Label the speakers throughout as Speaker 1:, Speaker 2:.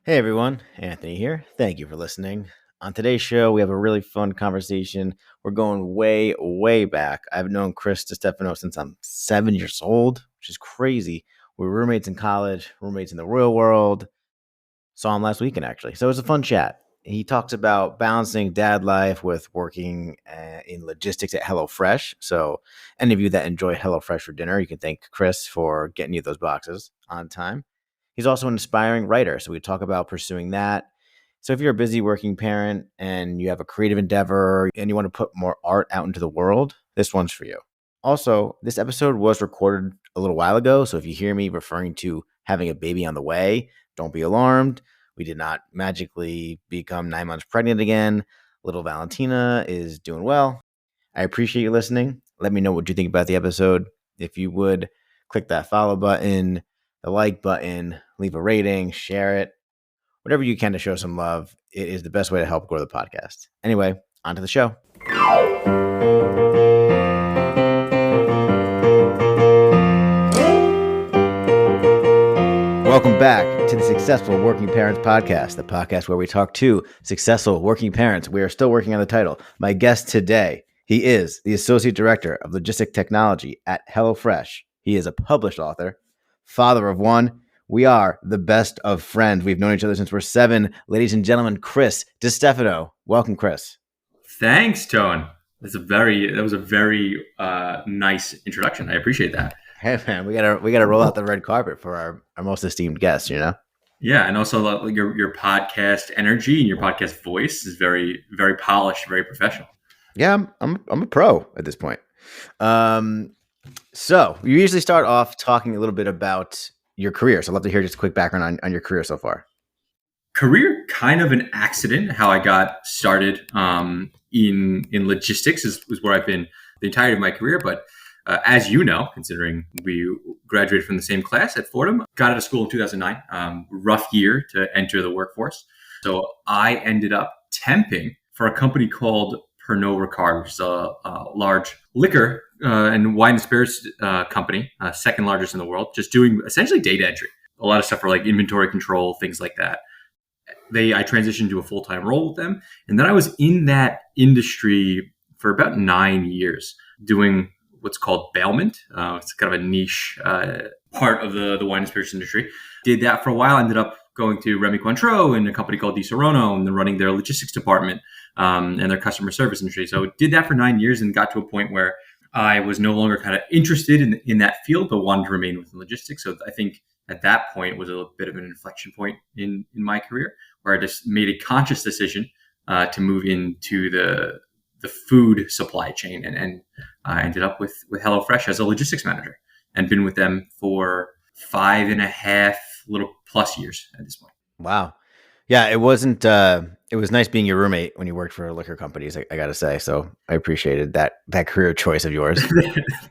Speaker 1: Hey everyone, Anthony here. Thank you for listening. On today's show, we have a really fun conversation. We're going way, way back. I've known Chris DeStefano since I'm 7 years old, which is crazy. We were roommates in college, roommates in the real world. Saw him last weekend, actually. So it was a fun chat. He talks about balancing dad life with working in logistics at HelloFresh. So, any of you that enjoy HelloFresh for dinner, you can thank Chris for getting you those boxes on time. He's also an inspiring writer. So, we talk about pursuing that. So, if you're a busy working parent and you have a creative endeavor and you want to put more art out into the world, this one's for you. Also, this episode was recorded a little while ago. So, if you hear me referring to having a baby on the way, don't be alarmed. We did not magically become 9 months pregnant again. Little Valentina is doing well. I appreciate you listening. Let me know what you think about the episode. If you would, click that follow button, the like button, leave a rating, share it, whatever you can to show some love. It is the best way to help grow the podcast. Anyway, on to the show. Welcome back to the Successful Working Parents Podcast, the podcast where we talk to successful working parents. We are still working on the title. My guest today, he is the Associate Director of Logistic Technology at HelloFresh. He is a published author, father of one. We are the best of friends. We've known each other since we're 7. Ladies and gentlemen, Chris DeStefano. Welcome, Chris.
Speaker 2: Thanks, Tone. That was a very nice introduction. I appreciate that.
Speaker 1: Hey man, we gotta roll out the red carpet for our most esteemed guests, you know?
Speaker 2: Yeah, and also your podcast energy and your podcast voice is very, very polished, very professional.
Speaker 1: Yeah, I'm a pro at this point. So you usually start off talking a little bit about your career. So I'd love to hear just a quick background on your career so far.
Speaker 2: Career, kind of an accident. How I got started in logistics was where I've been the entirety of my career, but as you know, considering we graduated from the same class at Fordham, got out of school in 2009, rough year to enter the workforce. So I ended up temping for a company called Pernod Ricard, which is a large liquor and wine and spirits company, second largest in the world, just doing essentially data entry. A lot of stuff for like inventory control, things like that. I transitioned to a full-time role with them. And then I was in that industry for about 9 years doing what's called bailment. It's kind of a niche part of the wine and spirits industry. Did that for a while. Ended up going to Remy Cointreau and a company called DeStefano and then running their logistics department and their customer service industry. So did that for 9 years and got to a point where I was no longer kind of interested in that field, but wanted to remain within logistics. So I think at that point was a bit of an inflection point in my career where I just made a conscious decision to move into the food supply chain and I ended up with HelloFresh as a logistics manager and been with them for 5.5 little plus years at this point.
Speaker 1: Wow. Yeah, it wasn't, it was nice being your roommate when you worked for liquor companies, I got to say. So I appreciated that career choice of yours.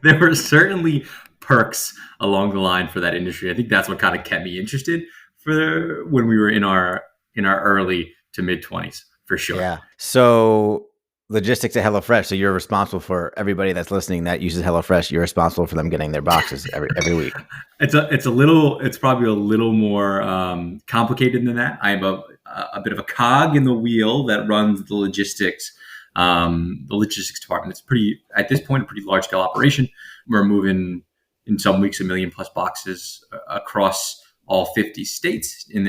Speaker 2: There were certainly perks along the line for that industry. I think that's what kind of kept me interested for when we were in our early to mid 20s, for sure.
Speaker 1: Yeah. So logistics at HelloFresh. So you're responsible for everybody that's listening that uses HelloFresh. You're responsible for them getting their boxes every week.
Speaker 2: It's probably a little more complicated than that. I'm a bit of a cog in the wheel that runs the logistics department. It's at this point a pretty large scale operation. We're moving in some weeks 1 million plus boxes across all 50 states. And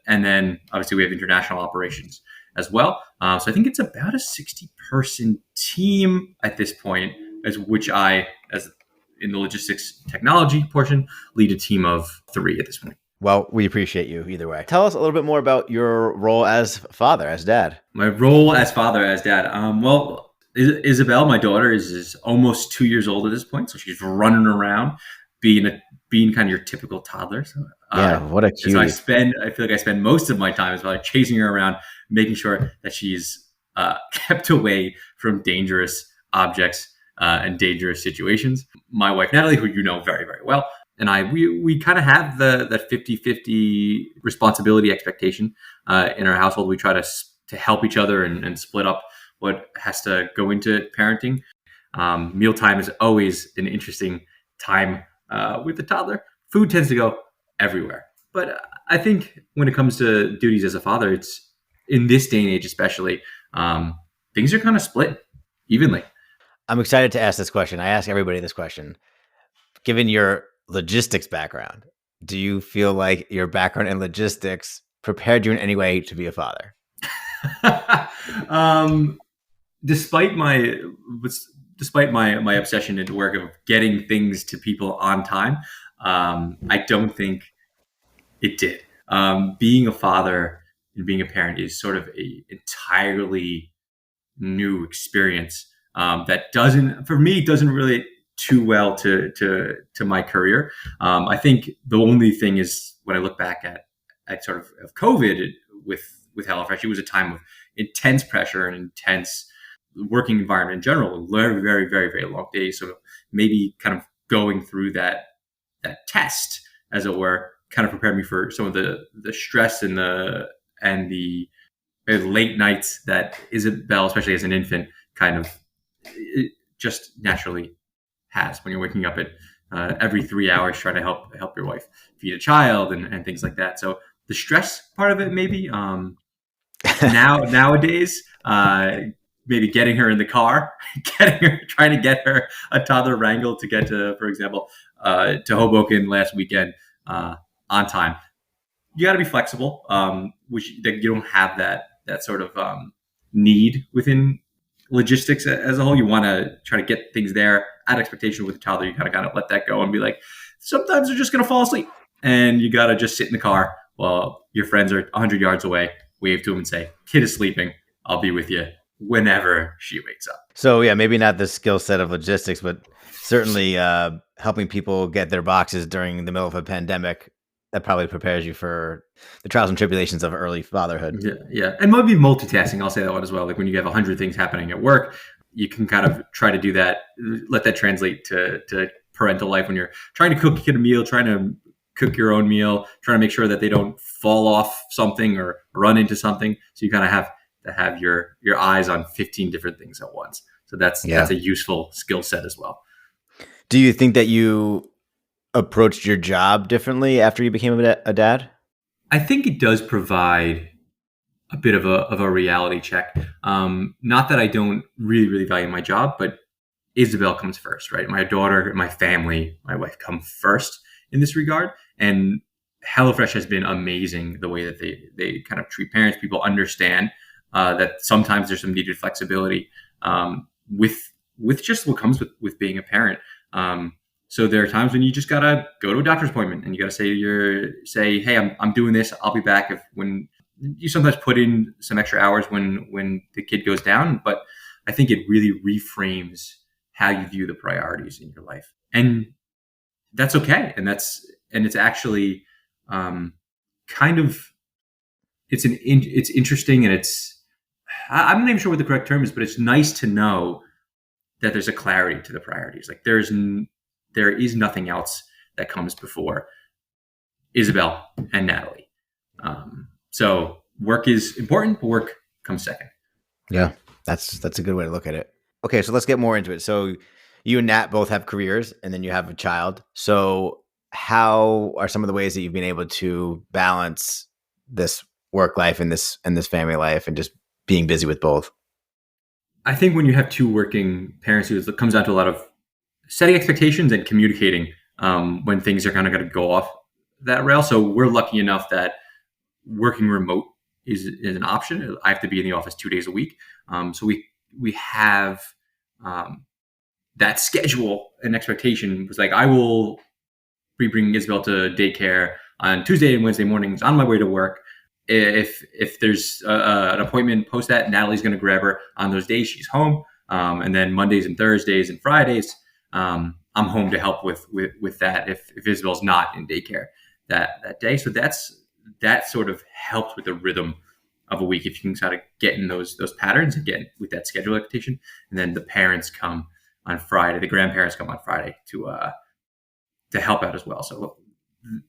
Speaker 2: then obviously we have international operations as well. So I think it's about a 60-person team at this point, as in the logistics technology portion, lead a team of 3 at this point.
Speaker 1: Well, we appreciate you either way. Tell us a little bit more about your role as father, as dad.
Speaker 2: My role as father, as dad. Well, Isabel, my daughter, is almost 2 years old at this point. So she's running around being kind of your typical toddler. So,
Speaker 1: yeah, what a cutie.
Speaker 2: So I feel like I spend most of my time as well chasing her around, making sure that she's kept away from dangerous objects and dangerous situations. My wife, Natalie, who you know very, very well, and we kind of have that 50-50 responsibility expectation in our household. We try to help each other and split up what has to go into parenting. Mealtime is always an interesting time with the toddler. Food tends to go everywhere. But I think when it comes to duties as a father, it's in this day and age, especially, um, things are kind of split evenly.
Speaker 1: I'm excited to ask this question. I ask everybody this question. Given your logistics background, do you feel like your background in logistics prepared you in any way to be a father?
Speaker 2: um, despite my despite my obsession into work of getting things to people on time, I don't think it did. Being a father and being a parent is sort of a entirely new experience that doesn't relate too well to my career. I think the only thing is when I look back at sort of COVID with HelloFresh, it was a time of intense pressure and intense working environment in general, very very long days. So maybe kind of going through that test, as it were, kind of prepared me for some of the stress and the late nights that Isabel, especially as an infant, kind of just naturally has when you're waking up at every 3 hours trying to help your wife feed a child and things like that. So the stress part of it, maybe nowadays, maybe getting her in the car, trying to get her a toddler wrangle to get to, for example, to Hoboken last weekend on time. You got to be flexible, which that you don't have that sort of need within logistics as a whole. You want to try to get things there at expectation with the toddler. You kind of got to let that go and be like, sometimes they're just going to fall asleep, and you got to just sit in the car while your friends are 100 yards away, wave to them and say, "Kid is sleeping. I'll be with you whenever she wakes up."
Speaker 1: So yeah, maybe not the skill set of logistics, but certainly helping people get their boxes during the middle of a pandemic. That probably prepares you for the trials and tribulations of early fatherhood.
Speaker 2: Yeah. And maybe multitasking. I'll say that one as well. Like when you have 100 things happening at work, you can kind of try to do that, let that translate to parental life when you're trying to cook a kid a meal, trying to cook your own meal, trying to make sure that they don't fall off something or run into something. So you kind of have to have your eyes on 15 different things at once. So that's a useful skill set as well.
Speaker 1: Do you think that you approached your job differently after you became a dad?
Speaker 2: I think it does provide a bit of a reality check. Not that I don't really value my job, but Isabel comes first, right? My daughter, my family, my wife come first in this regard. And HelloFresh has been amazing the way that they kind of treat parents. People understand that sometimes there's some needed flexibility with just what comes with being a parent. So there are times when you just gotta go to a doctor's appointment and you gotta say, "Hey, I'm doing this. I'll be back." When you sometimes put in some extra hours when the kid goes down, but I think it really reframes how you view the priorities in your life, and that's okay. And it's actually kind of it's interesting, and I'm not even sure what the correct term is, but it's nice to know that there's a clarity to the priorities. Like there is nothing else that comes before Isabel and Natalie. So work is important, but work comes second.
Speaker 1: Yeah, that's a good way to look at it. Okay, so let's get more into it. So you and Nat both have careers, and then you have a child. So how are some of the ways that you've been able to balance this work life and this family life, and just being busy with both?
Speaker 2: I think when you have two working parents, it comes down to a lot of setting expectations and communicating when things are kind of going to go off that rail. So we're lucky enough that working remote is an option. I have to be in the office 2 days a week. So we have that schedule and expectation. Was like, I will be bringing Isabel to daycare on Tuesday and Wednesday mornings on my way to work. If there's an appointment post that, Natalie's going to grab her on those days. She's home. And then Mondays and Thursdays and Fridays, I'm home to help with that if Isabel's not in daycare that day. So that sort of helps with the rhythm of a week if you can sort of get in those patterns again with that schedule expectation. And then the parents come on Friday, the grandparents come on Friday to help out as well. So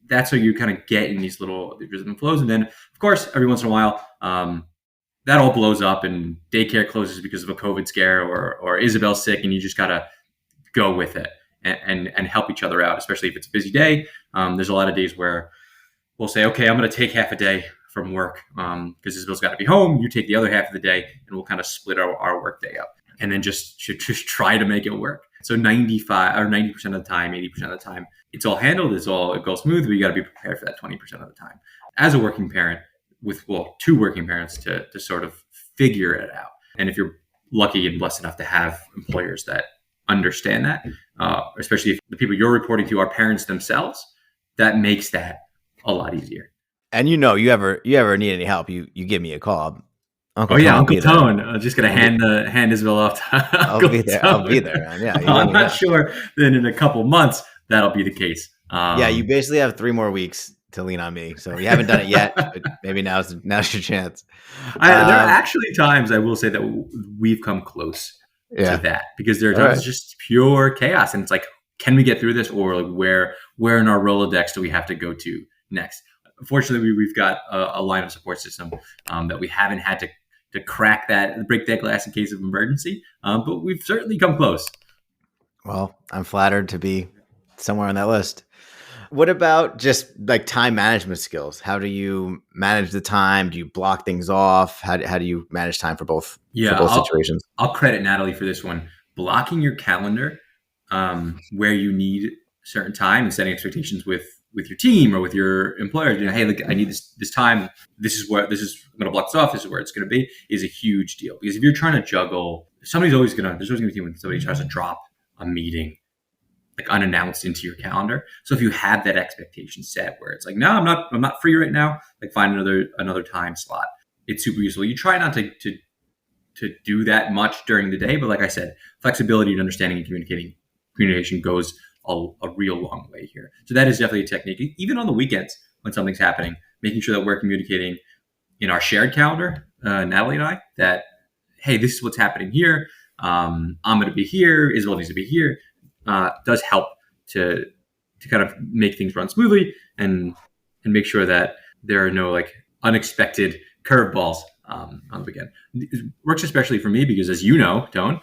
Speaker 2: that's how you kind of get in these little rhythm and flows. And then of course, every once in a while, that all blows up and daycare closes because of a COVID scare or Isabel's sick, and you just gotta go with it and help each other out, especially if it's a busy day. There's a lot of days where we'll say, okay, I'm going to take half a day from work because Isabel's got to be home. You take the other half of the day, and we'll kind of split our work day up, and then just try to make it work. So 95 or 90% of the time, 80% of the time, it's all handled. It goes smooth, but you got to be prepared for that 20% of the time. As a working parent, with two working parents to sort of figure it out, and if you're lucky and blessed enough to have employers that understand that, especially if the people you're reporting to are parents themselves, that makes that a lot easier.
Speaker 1: And you ever need any help, you give me a call.
Speaker 2: Uncle Tone Uncle Tone. I'm just gonna hand Isabel off to
Speaker 1: I'll be there. I'll be there, man. Yeah,
Speaker 2: I'm not sure that in a couple months that'll be the case.
Speaker 1: Yeah, you basically have 3 more weeks to lean on me. So you haven't done it yet, but maybe now's your chance.
Speaker 2: There are actually times I will say that we've come close to that, because there are times it's just pure chaos, and it's like, can we get through this, or like where in our Rolodex do we have to go to next? Fortunately, we've got a line of support system that we haven't had to break that glass in case of emergency, but we've certainly come close.
Speaker 1: Well, I'm flattered to be somewhere on that list. What about just like time management skills? How do you manage the time? Do you block things off? How do you manage time for both situations?
Speaker 2: I'll credit Natalie for this one. Blocking your calendar where you need certain time and setting expectations with your team or with your employer. Hey, look, I need this time. I'm going to block this off. This is where it's going to be, is a huge deal. Because if you're trying to juggle, there's always going to be when somebody tries to drop a meeting like unannounced into your calendar. So if you have that expectation set where it's like, no, I'm not free right now, like find another time slot. It's super useful. You try not to do that much during the day, but like I said, flexibility and understanding and communication goes a real long way here. So that is definitely a technique. Even on the weekends when something's happening, making sure that we're communicating in our shared calendar, Natalie and I, that, hey, this is what's happening here. I'm going to be here. Isabel needs to be here. Does help to kind of make things run smoothly and make sure that there are no like unexpected curveballs on the weekend. It works especially for me because, as you know, Tone,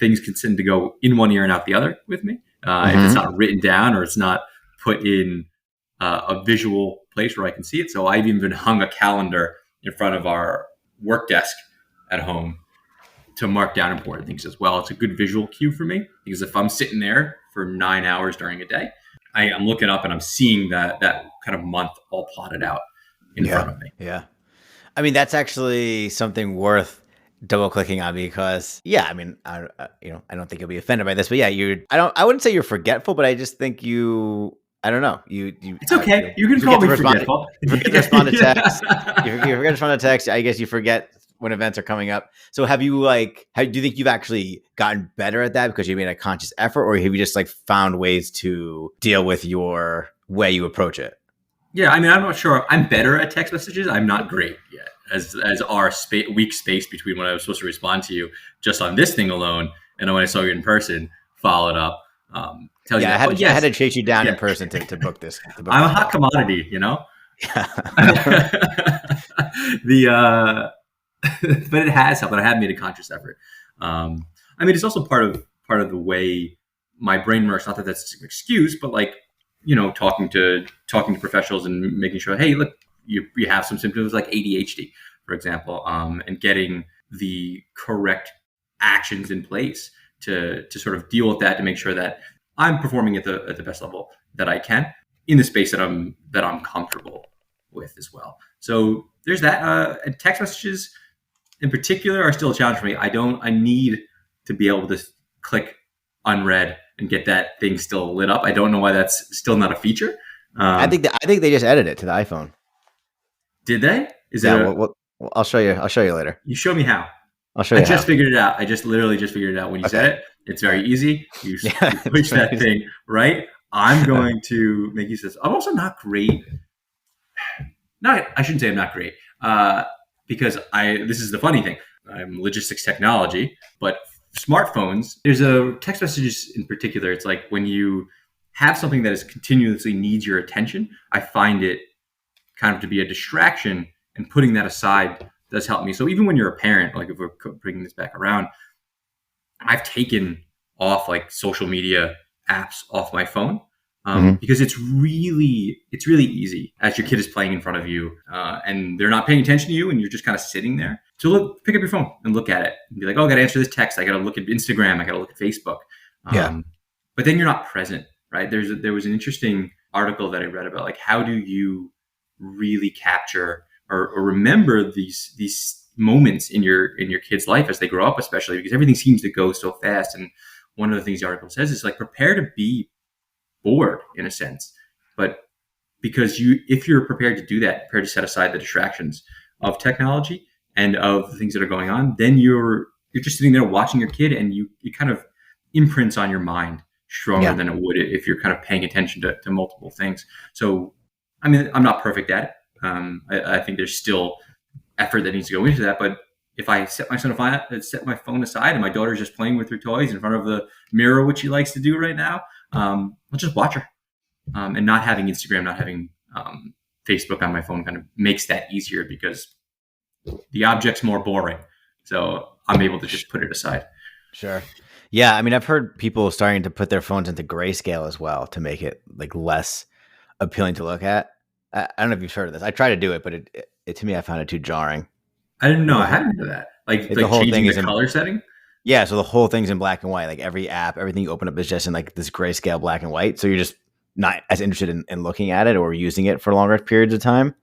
Speaker 2: things can tend to go in one ear and out the other with me. If it's not written down or it's not put in a visual place where I can see it. So I've even hung a calendar in front of our work desk at home to mark down important things as well. It's a good visual cue for me, because if I'm sitting there for 9 hours during a day, I'm looking up and I'm seeing that kind of month all plotted out in front of me.
Speaker 1: Yeah. I mean, that's actually something worth double clicking on, because I mean, I don't think you'll be offended by this, but I wouldn't say you're forgetful, but I just think I don't know.
Speaker 2: It's okay. You can call me forgetful.
Speaker 1: You forget to respond to text. You forget to respond to text. I guess you forget when events are coming up. So do you think you've actually gotten better at that because you made a conscious effort, or have you just like found ways to deal with your way you approach it?
Speaker 2: Yeah, I mean, I'm not sure. I'm better at text messages. I'm not great yet, as our week space between when I was supposed to respond to you just on this thing alone and when I saw you in person, followed up. I
Speaker 1: had to chase you down in person to book this.
Speaker 2: I'm a hot commodity, you know. But it has helped. I have made a conscious effort. I mean, it's also part of the way my brain works. Not that that's an excuse, but like, talking to professionals and making sure, hey, look, you have some symptoms like ADHD, for example, and getting the correct actions in place to sort of deal with that, to make sure that I'm performing at the best level that I can in the space that I'm comfortable with as well. So there's that. And text messages in particular are still a challenge for me. I need to be able to click unread and get that thing still lit up. I don't know why that's still not a feature.
Speaker 1: I think they just added it to the iPhone.
Speaker 2: Did they?
Speaker 1: I'll show you. I'll show you later.
Speaker 2: You show me how.
Speaker 1: I'll show you.
Speaker 2: I just figured it out. I just literally figured it out when you said it. It's very easy. You push that thing right. I'm going to make use of this. I'm also not great. I shouldn't say I'm not great. Because this is the funny thing. I'm logistics technology, but smartphones, there's a text messages in particular. It's like when you have something that is continuously needs your attention, I find it kind of to be a distraction, and putting that aside does help me. So even when you're a parent, like if we're bringing this back around, I've taken off like social media apps off my phone
Speaker 1: Mhm.
Speaker 2: because it's really easy as your kid is playing in front of you and they're not paying attention to you and you're just kind of sitting there to pick up your phone and look at it and be like, oh, I got to answer this text. I got to look at Instagram. I got to look at Facebook.
Speaker 1: Yeah.
Speaker 2: But then you're not present, right? There was an interesting article that I read about like how do you really capture or remember these moments in your kid's life as they grow up, especially because everything seems to go so fast. And one of the things the article says is like prepare to be bored in a sense, but because if you're prepared to do that, prepared to set aside the distractions of technology and of the things that are going on, then you're just sitting there watching your kid, and it kind of imprints on your mind stronger
Speaker 1: Yeah.
Speaker 2: than it would if you're kind of paying attention to multiple things. So, I mean, I'm not perfect at it. I think there's still effort that needs to go into that, but if I set my phone aside and my daughter's just playing with her toys in front of the mirror, which she likes to do right now, I'll just watch her. And not having Instagram, not having Facebook on my phone kind of makes that easier because the object's more boring. So I'm able to just put it aside.
Speaker 1: Sure. Yeah. I mean, I've heard people starting to put their phones into grayscale as well to make it like less appealing to look at. I don't know if you've heard of this. I try to do it, but it to me, I found it too jarring.
Speaker 2: I didn't know.
Speaker 1: The
Speaker 2: I
Speaker 1: whole,
Speaker 2: hadn't heard of that. Like
Speaker 1: the whole thing
Speaker 2: changing the
Speaker 1: is in,
Speaker 2: color setting.
Speaker 1: yeah. So the whole thing's in black and white. Like every app, everything you open up is just in like this grayscale black and white. So you're just not as interested in looking at it or using it for longer periods of time.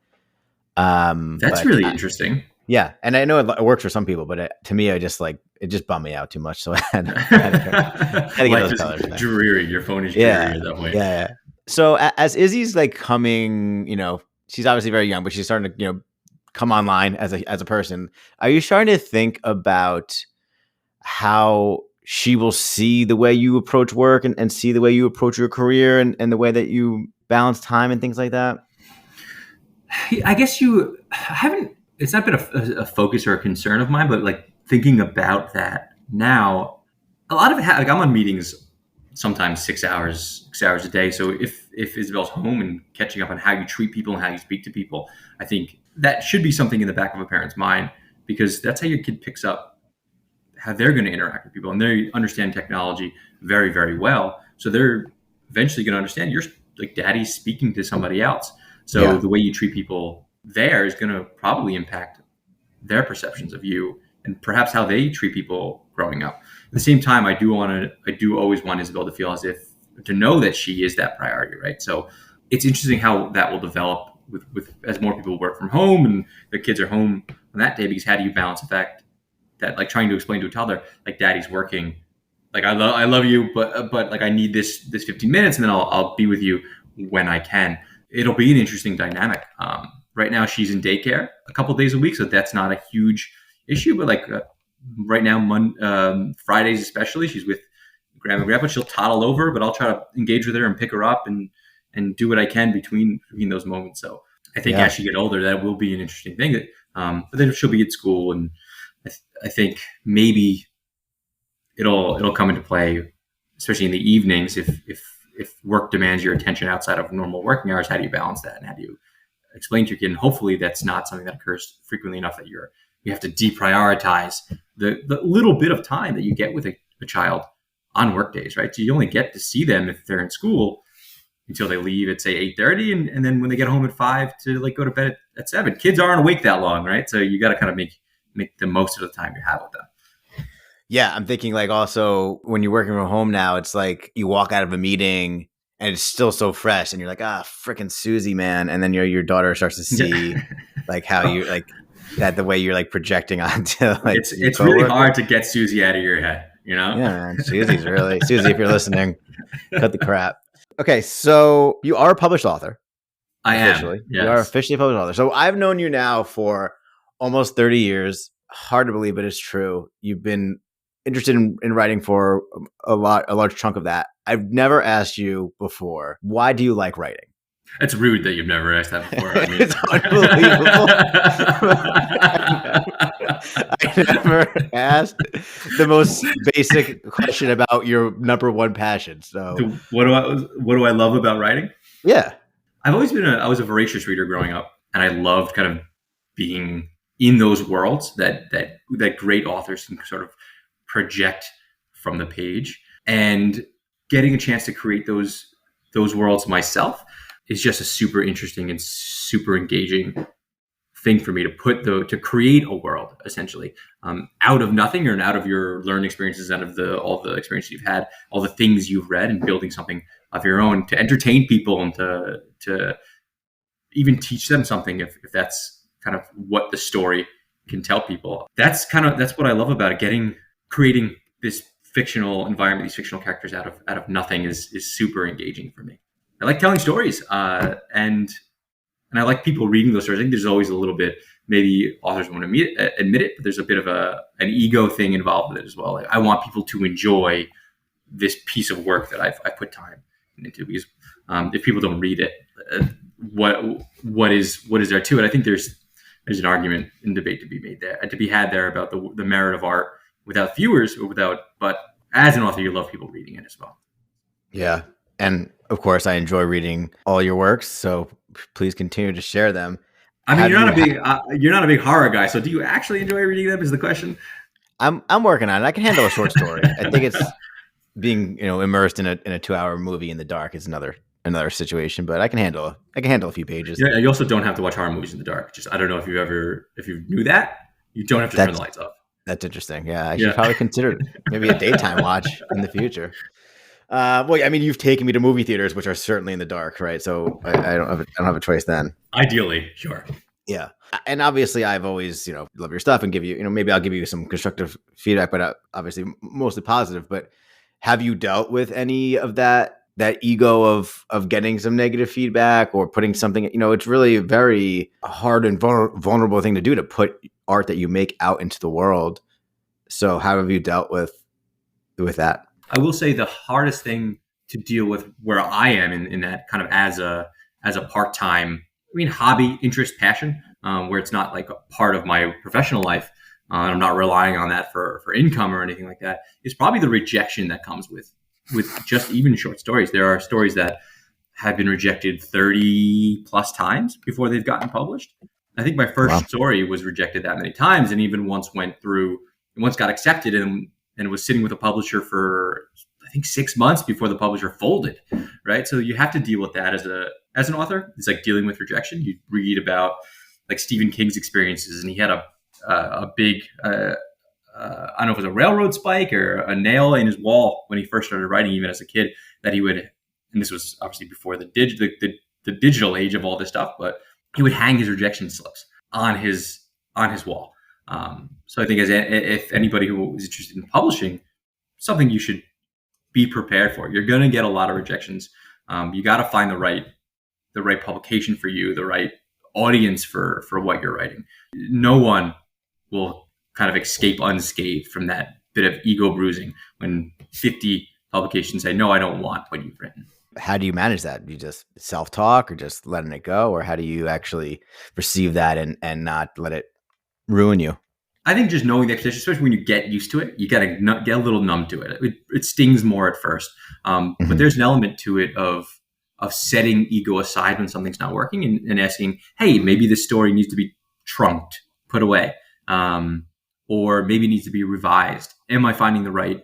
Speaker 2: That's
Speaker 1: But
Speaker 2: really interesting.
Speaker 1: yeah, and I know it works for some people, but to me, it just bummed me out too much. So I had to get
Speaker 2: Life
Speaker 1: those
Speaker 2: is
Speaker 1: colors back.
Speaker 2: dreary. Your phone is dreary
Speaker 1: Yeah,
Speaker 2: at that point.
Speaker 1: yeah. So as Izzy's like coming, she's obviously very young, but she's starting to come online as a person. Are you starting to think about how she will see the way you approach work and see the way you approach your career and the way that you balance time and things like that?
Speaker 2: I guess you haven't. It's not been a focus or a concern of mine, but like thinking about that now, a lot of it. Like I'm on meetings sometimes 6 hours a day. So if Isabel's home and catching up on how you treat people and how you speak to people, I think that should be something in the back of a parent's mind because that's how your kid picks up how they're going to interact with people, and they understand technology very, very well. So they're eventually going to understand you're like daddy's speaking to somebody else. So
Speaker 1: Yeah.
Speaker 2: the way you treat people there is going to probably impact their perceptions of you and perhaps how they treat people growing up. At the same time, I do always want Isabel to feel to know that she is that priority, right? So it's interesting how that will develop with as more people work from home and the kids are home on that day, because how do you balance the fact that like trying to explain to a toddler, like daddy's working, like I love you, but like I need this 15 minutes and then I'll be with you when I can. It'll be an interesting dynamic. Right now she's in daycare a couple days a week, so that's not a huge issue. But like right now, Fridays especially, she's with grandma and grandpa. She'll toddle over, but I'll try to engage with her and pick her up and do what I can between those moments. So I think as she get older, that will be an interesting thing. But then she'll be at school, and I think maybe it'll come into play, especially in the evenings if work demands your attention outside of normal working hours. How do you balance that, and how do you explain to your kid? And hopefully that's not something that occurs frequently enough that you have to deprioritize the little bit of time that you get with a child on work days, right? So you only get to see them if they're in school until they leave at say 8:30, and then when they get home at 5 to like go to bed at 7. Kids aren't awake that long, right? So you got to kind of make the most of the time you have with them.
Speaker 1: Yeah, I'm thinking like also when you're working from home now, it's like you walk out of a meeting and it's still so fresh, and you're like, freaking Susie, man. And then your daughter starts to see like how you like that the way you're like projecting onto like
Speaker 2: it's really hard to get Susie out of your head,
Speaker 1: Yeah, man. Susie, if you're listening, cut the crap. Okay, so you are a published author.
Speaker 2: I
Speaker 1: officially.
Speaker 2: am. Yes.
Speaker 1: You are officially a published author. So I've known you now for almost 30 years. Hard to believe, but it's true. You've been interested in writing for a large chunk of that. I've never asked you before, why do you like writing?
Speaker 2: It's rude that you've never asked that before. I mean.
Speaker 1: It's unbelievable. I never asked the most basic question about your number one passion. So
Speaker 2: what do I love about writing?
Speaker 1: Yeah.
Speaker 2: I was a voracious reader growing up, and I loved kind of being in those worlds that great authors can sort of project from the page, and getting a chance to create those those worlds myself is just a super interesting and super engaging thing for me to create a world essentially out of nothing, or out of your learned experiences, out of all the experiences you've had, all the things you've read, and building something of your own to entertain people and to even teach them something if that's kind of what the story can tell people. That's what I love about it. Creating this fictional environment, these fictional characters out of nothing is super engaging for me. I like telling stories, and I like people reading those stories. I think there's always a little bit, maybe authors won't admit it, but there's a bit of an ego thing involved with it as well. Like, I want people to enjoy this piece of work that I put time into, because if people don't read it, what is there to it? I think there's an argument and debate to be had there about the merit of art without viewers but as an author, you love people reading it as well.
Speaker 1: Yeah. And of course, I enjoy reading all your works, so please continue to share them.
Speaker 2: I mean, you're not a big horror guy, so do you actually enjoy reading them? Is the question.
Speaker 1: I'm working on it. I can handle a short story. I think it's being immersed in a 2-hour movie in the dark is another situation, but I can handle a few pages.
Speaker 2: Yeah, you also don't have to watch horror movies in the dark. Just, I don't know if you knew that, you don't have to turn the lights off.
Speaker 1: That's interesting. Yeah, I should probably consider maybe a daytime watch in the future. Well, I mean, you've taken me to movie theaters, which are certainly in the dark, right? So I don't have a choice then.
Speaker 2: Ideally, sure.
Speaker 1: Yeah, and obviously, I've always love your stuff and give you maybe I'll give you some constructive feedback, but obviously mostly positive. But have you dealt with any of that ego of getting some negative feedback or putting something? It's really a very hard and vulnerable thing to do, to put art that you make out into the world. So how have you dealt with that?
Speaker 2: I will say the hardest thing to deal with where I am in that kind of as a part-time, hobby, interest, passion, where it's not like a part of my professional life, and I'm not relying on that for income or anything like that, is probably the rejection that comes with just even short stories. There are stories that have been rejected 30 plus times before they've gotten published. I think my first story was rejected that many times, and even once got accepted and was sitting with a publisher for, I think, 6 months before the publisher folded, right? So you have to deal with that as an author. It's like dealing with rejection. You read about like Stephen King's experiences, and he had a big, I don't know if it was a railroad spike or a nail in his wall when he first started writing, even as a kid, that he would, and this was obviously before the digital age of all this stuff, but he would hang his rejection slips on his wall. So I think if anybody who is interested in publishing, something you should be prepared for. You're going to get a lot of rejections. You got to find the right publication for you, the right audience for what you're writing. No one will kind of escape unscathed from that bit of ego bruising when 50 publications say, no, I don't want what you've written.
Speaker 1: How do you manage that? Do you just self-talk, or just letting it go? Or how do you actually receive that and not let it ruin you?
Speaker 2: I think just knowing the expectation, especially when you get used to it, you got to get a little numb to it. It stings more at first. But there's an element to it of setting ego aside when something's not working, and asking, hey, maybe this story needs to be trunked, put away, or maybe it needs to be revised. Am I finding the right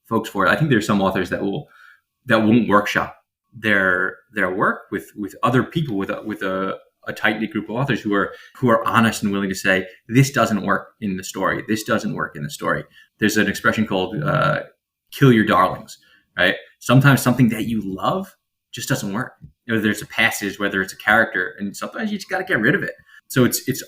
Speaker 2: folks for it? I think there's some authors that won't workshop their work with other people, with a tight-knit group of authors who are honest and willing to say, this doesn't work in the story. This doesn't work in the story. There's an expression called kill your darlings, right? Sometimes something that you love just doesn't work. Whether there's a passage, whether it's a character, and sometimes you just got to get rid of it. So it's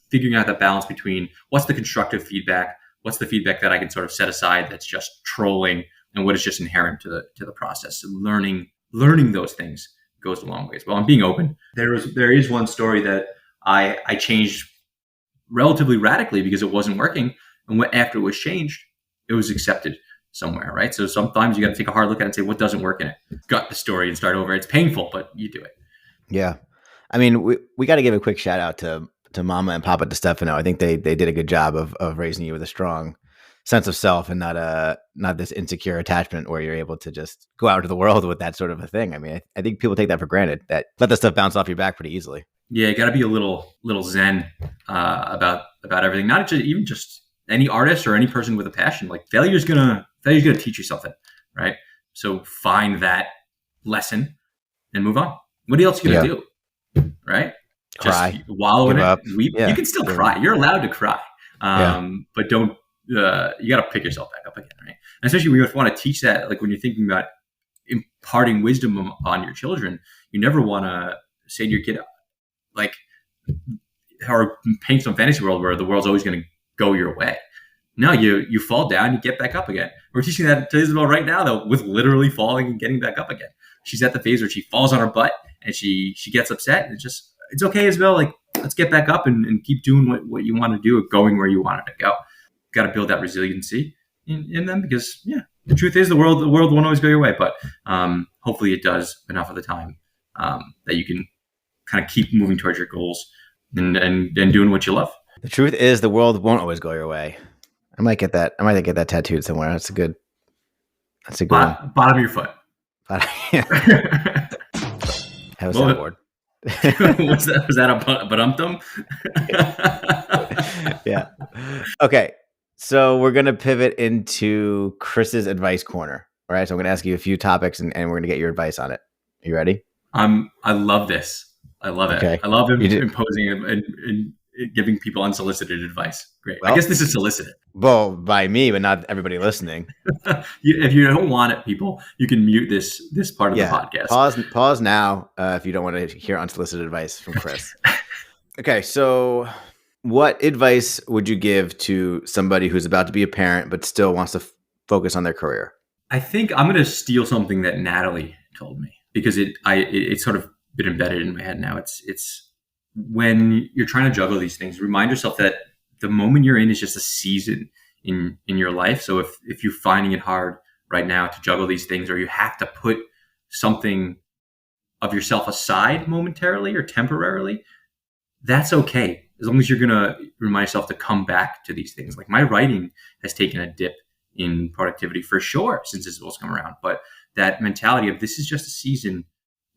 Speaker 2: figuring out that balance between what's the constructive feedback, what's the feedback that I can sort of set aside that's just trolling, and what is just inherent to the process. So learning those things goes a long way as well. And being open. There is one story that I changed relatively radically because it wasn't working, and after it was changed, it was accepted somewhere, right? So sometimes you got to take a hard look at it and say, what doesn't work in it? Gut the story and start over. It's painful, but you do it.
Speaker 1: Yeah. I mean, we got to give a quick shout out to Mama and Papa DeStefano. I think they did a good job of raising you with a strong sense of self, and not this insecure attachment where you're able to just go out into the world with that sort of a thing. I mean, I think people take that for granted, that let the stuff bounce off your back pretty easily.
Speaker 2: Yeah, you got to be a little zen about everything. Not just any artist or any person with a passion. Like failure's gonna teach you something, right? So find that lesson and move on. What else are you
Speaker 1: Yeah.
Speaker 2: gonna do, right? Just
Speaker 1: Cry,
Speaker 2: wallow in
Speaker 1: give
Speaker 2: it,
Speaker 1: up.
Speaker 2: weep. You
Speaker 1: Yeah.
Speaker 2: can still
Speaker 1: Give up.
Speaker 2: cry. You're allowed to cry,
Speaker 1: Yeah.
Speaker 2: but don't. You got to pick yourself back up again, right? And especially we want to teach that, like when you're thinking about imparting wisdom on your children, you never want to say to your kid, like, or paint some fantasy world where the world's always going to go your way. No, you fall down, you get back up again. We're teaching that to Isabel right now, though, with literally falling and getting back up again. She's at the phase where she falls on her butt and she gets upset. And it's okay, Isabel. Like, let's get back up and keep doing what you want to do, going where you want it to go. Got to build that resiliency in them, because the truth is the world won't always go your way, but hopefully it does enough of the time that you can kind of keep moving towards your goals and doing what you love.
Speaker 1: The truth is the world won't always go your way. I might get that tattooed somewhere. That's a good one.
Speaker 2: Bottom of your foot.
Speaker 1: Have a soundboard.
Speaker 2: was that a ba-dum-dum?
Speaker 1: Yeah. Okay. So we're going to pivot into Chris's advice corner. All right. So I'm going to ask you a few topics and we're going to get your advice on it. Are you ready?
Speaker 2: I love this. I love it.
Speaker 1: Okay.
Speaker 2: I love imposing and giving people unsolicited advice. Great.
Speaker 1: Well,
Speaker 2: I guess this is solicited.
Speaker 1: Well, by me, but not everybody listening.
Speaker 2: If you don't want it, people, you can mute this part of the podcast.
Speaker 1: Pause now if you don't want to hear unsolicited advice from Chris. Okay, so what advice would you give to somebody who's about to be a parent but still wants to focus on their career?
Speaker 2: I think I'm going to steal something that Natalie told me, because it's sort of been embedded in my head now. It's when you're trying to juggle these things, remind yourself that the moment you're in is just a season in your life. So if you're finding it hard right now to juggle these things, or you have to put something of yourself aside momentarily or temporarily, that's okay. As long as you're going to remind yourself to come back to these things. Like, my writing has taken a dip in productivity for sure since Isabel's come around. But that mentality of this is just a season,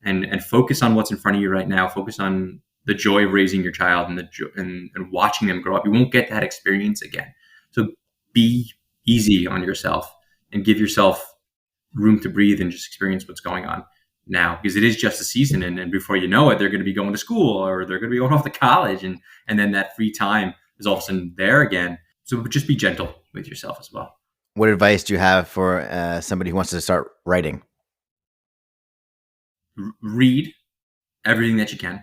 Speaker 2: and focus on what's in front of you right now. Focus on the joy of raising your child and watching them grow up. You won't get that experience again. So be easy on yourself and give yourself room to breathe and just experience what's going on now, because it is just a season. And before you know it, they're going to be going to school, or they're going to be going off to college. And then that free time is all of a sudden there again. So just be gentle with yourself as well.
Speaker 1: What advice do you have for somebody who wants to start writing?
Speaker 2: Read everything that you can.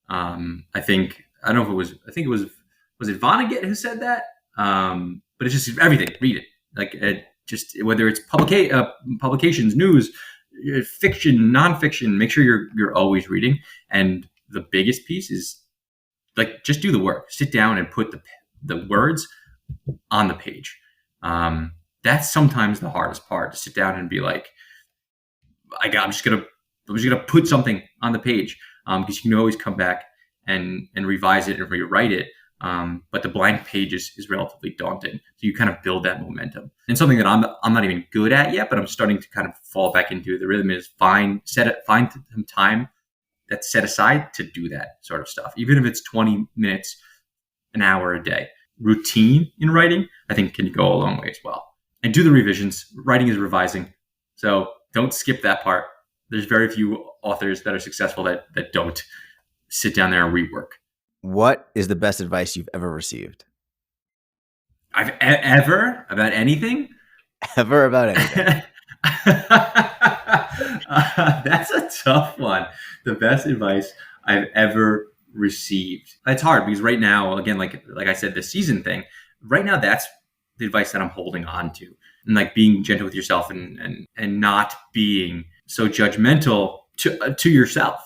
Speaker 2: I think it was it Vonnegut who said that? But it's just everything. Read it. Like, just whether it's publications, news, fiction, nonfiction, make sure you're always reading. And the biggest piece is, like, just do the work. Sit down and put the words on the page. That's sometimes the hardest part, to sit down and be like, I'm just gonna put something on the page, because you can always come back and revise it and rewrite it. But the blank page is relatively daunting. So you kind of build that momentum. And something that I'm not even good at yet, but I'm starting to kind of fall back into the rhythm, is find some time that's set aside to do that sort of stuff. Even if it's 20 minutes, an hour a day. Routine in writing, I think, can go a long way as well. And do the revisions. Writing is revising. So don't skip that part. There's very few authors that are successful that don't sit down there and rework.
Speaker 1: What is the best advice you've ever received?
Speaker 2: I've ever about anything?
Speaker 1: Ever about anything?
Speaker 2: That's a tough one. The best advice I've ever received. It's hard because right now, again, like I said, the season thing, right now, that's the advice that I'm holding on to. And like being gentle with yourself and not being so judgmental to yourself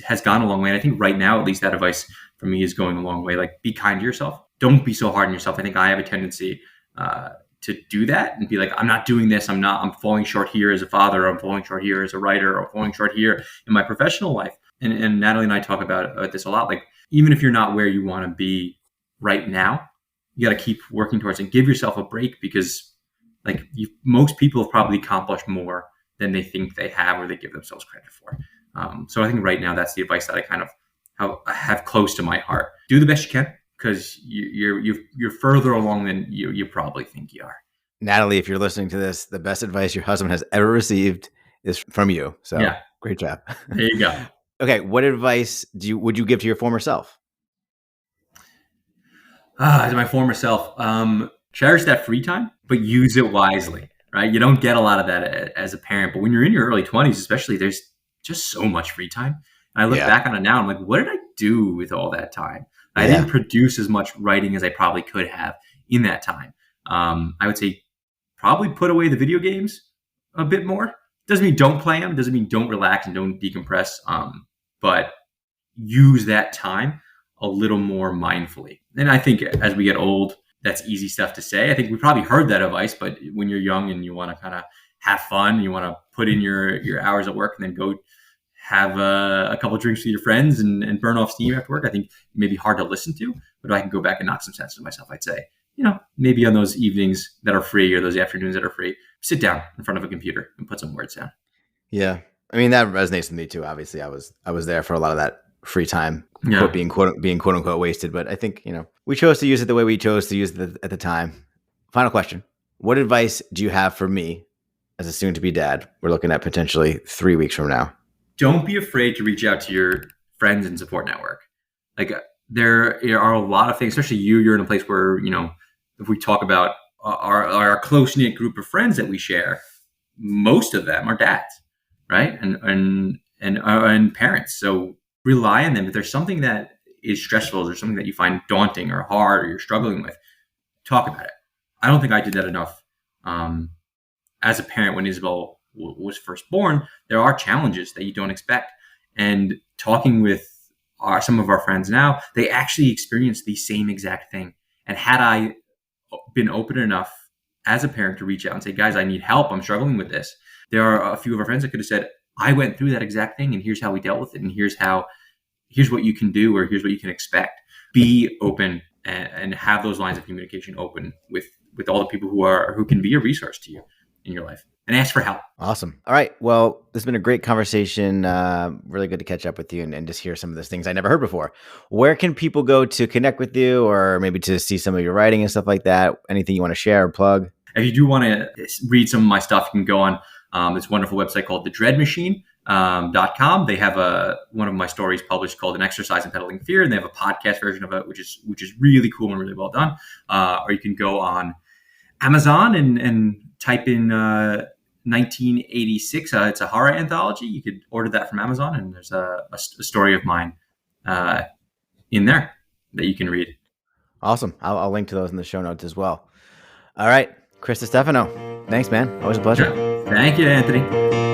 Speaker 2: has gone a long way. And I think right now, at least, that advice for me is going a long way. Like, be kind to yourself. Don't be so hard on yourself. I think I have a tendency to do that and be like, I'm not doing this. I'm falling short here as a father. I'm falling short here as a writer, or falling short here in my professional life. And Natalie and I talk about this a lot. Like, even if you're not where you want to be right now, you got to keep working towards it and give yourself a break, because like most people have probably accomplished more than they think they have, or they give themselves credit for. So I think right now that's the advice that I kind of have close to my heart. Do the best you can, because you're further along than you probably think you are.
Speaker 1: Natalie, if you're listening to this, the best advice your husband has ever received is from you. So
Speaker 2: yeah,
Speaker 1: Great job.
Speaker 2: There you go.
Speaker 1: Okay, what advice would you give to your former self?
Speaker 2: To my former self, cherish that free time, but use it wisely, right? You don't get a lot of that as a parent, but when you're in your early 20s, especially, there's just so much free time. And I look
Speaker 1: Yeah.
Speaker 2: back on it now, I'm like, what did I do with all that time? I
Speaker 1: Yeah.
Speaker 2: didn't produce as much writing as I probably could have in that time. I would say probably put away the video games a bit more. Doesn't mean don't play them. Doesn't mean don't relax and don't decompress. But use that time a little more mindfully. And I think as we get old, that's easy stuff to say. I think we probably heard that advice, but when you're young and you want to kind of have fun, you want to put in your hours at work and then go have a couple of drinks with your friends and burn off steam after work, I think it may be hard to listen to. But if I can go back and knock some sense into myself, I'd say, maybe on those evenings that are free or those afternoons that are free, sit down in front of a computer and put some words down.
Speaker 1: Yeah. I mean, that resonates with me too. Obviously, I was there for a lot of that free time,
Speaker 2: Yeah.
Speaker 1: being quote unquote wasted. But I think, we chose to use it the way we chose to use it at the time. Final question. What advice do you have for me as a soon to be dad? We're looking at potentially 3 weeks from now.
Speaker 2: Don't be afraid to reach out to your friends and support network. Like there are a lot of things, especially you're in a place where, if we talk about our close knit group of friends that we share, most of them are dads, right? And parents. So rely on them. If there's something that is stressful, or something that you find daunting or hard or you're struggling with, talk about it. I don't think I did that enough. As a parent, when Isabel was first born, there are challenges that you don't expect. And talking with some of our friends now, they actually experienced the same exact thing. And had I been open enough as a parent to reach out and say, guys, I need help, I'm struggling with this, there are a few of our friends that could have said, I went through that exact thing and here's how we dealt with it, and here's what you can do, or here's what you can expect. Be open and have those lines of communication open with all the people who can be a resource to you in your life, and ask for help.
Speaker 1: Awesome. All right. Well, this has been a great conversation. Really good to catch up with you and just hear some of those things I never heard before. Where can people go to connect with you, or maybe to see some of your writing and stuff like that? Anything you want to share or plug?
Speaker 2: If you do want to read some of my stuff, you can go on this wonderful website called thedreadmachine.com. They have one of my stories published called An Exercise in Peddling Fear, and they have a podcast version of it, which is really cool and really well done. Or you can go on Amazon and type in 1986. It's a horror anthology. You could order that from Amazon, and there's a story of mine in there that you can read.
Speaker 1: Awesome. I'll link to those in the show notes as well. All right. Chris DeStefano, thanks, man. Always a pleasure.
Speaker 2: Thank you, Anthony.